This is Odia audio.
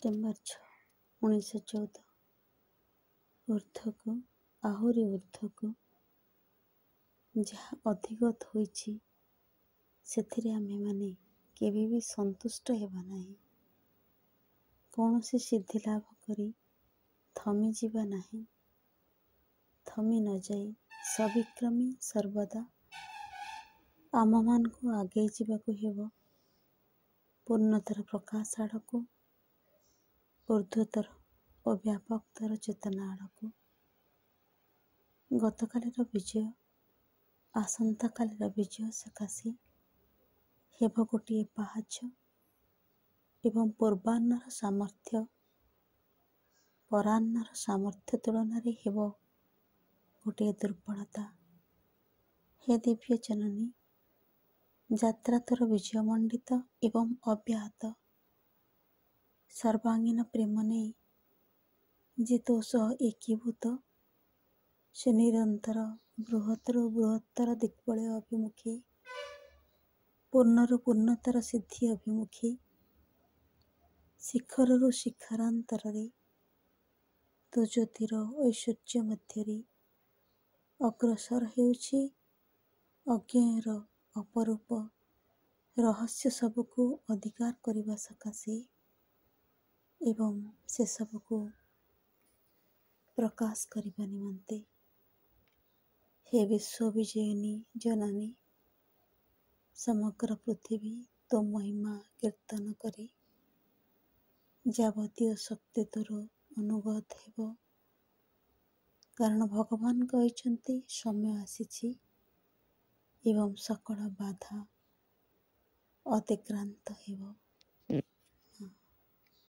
ସେପ୍ଟେମ୍ବର 6, 1914 ଊର୍ଦ୍ଧ୍ୱକୁ ଆହୁରି ଊର୍ଦ୍ଧ୍ୱକୁ ଯାହା ଅଧିଗତ ହୋଇଛି ସେଥିରେ ଆମେମାନେ କେବେ ବି ସନ୍ତୁଷ୍ଟ ହେବା ନାହିଁ। କୌଣସି ସିଦ୍ଧି ଲାଭ କରି ଥମିଯିବା ନାହିଁ। ଥମି ନ ଯାଇ ସବିକ୍ରମୀ ସର୍ବଦା ଆମମାନଙ୍କୁ ଆଗେଇ ଯିବାକୁ ହେବ ପୂର୍ଣ୍ଣତର ପ୍ରକାଶ ଆଡ଼କୁ, ଊର୍ଦ୍ଧ୍ୱତର ଓ ବ୍ୟାପକତର ଚେତନା ଆଡ଼କୁ। ଗତକାଲିର ବିଜୟ ଆସନ୍ତାକାଲିର ବିଜୟ ସକାଶେ ହେବ ଗୋଟିଏ ପାହାଚ ଏବଂ ପୂର୍ବାହ୍ନର ସାମର୍ଥ୍ୟ ପରାହ୍ନର ସାମର୍ଥ୍ୟ ତୁଳନାରେ ହେବ ଗୋଟିଏ ଦୁର୍ବଳତା। ହେ ଦିବ୍ୟ ଜନନୀ, ଯାତ୍ରା ତୋର ବିଜୟମଣ୍ଡିତ ଏବଂ ଅବ୍ୟାହତ। ସର୍ବାଙ୍ଗୀନ ପ୍ରେମ ନେଇ ଯେ ତୋ ସହ ଏକୀଭୂତ, ସେ ନିରନ୍ତର ବୃହତ୍ତର ବୃହତ୍ତର ଦିଗ୍ବଳୟ ଅଭିମୁଖୀ, ପୂର୍ଣ୍ଣରୁ ପୂର୍ଣ୍ଣତର ସିଦ୍ଧି ଅଭିମୁଖୀ, ଶିଖରରୁ ଶିଖରାନ୍ତରରେ ତୋ ଜ୍ୟୋତିର ଐଶ୍ୱର୍ଯ୍ୟ ମଧ୍ୟରେ ଅଗ୍ରସର ହେଉଛି ଅଜ୍ଞେୟର ଅପରୂପ ରହସ୍ୟ ସବୁକୁ ଅଧିକାର କରିବା ସକାଶେ ଏବଂ ସେସବୁକୁ ପ୍ରକାଶ କରିବା ନିମନ୍ତେ। ହେ ବିଶ୍ୱବିଜୟିନୀ ଜନନୀ, ସମଗ୍ର ପୃଥିବୀ ତୋ ମହିମା କୀର୍ତ୍ତନ କରେ। ଯାବତୀୟ ଶକ୍ତି ତୋର ଅନୁଗତ ହେବ, କାରଣ ଭଗବାନ କହିଛନ୍ତି ସମୟ ଆସିଛି ଏବଂ ସକଳ ବାଧା ଅତିକ୍ରାନ୍ତ ହେବ।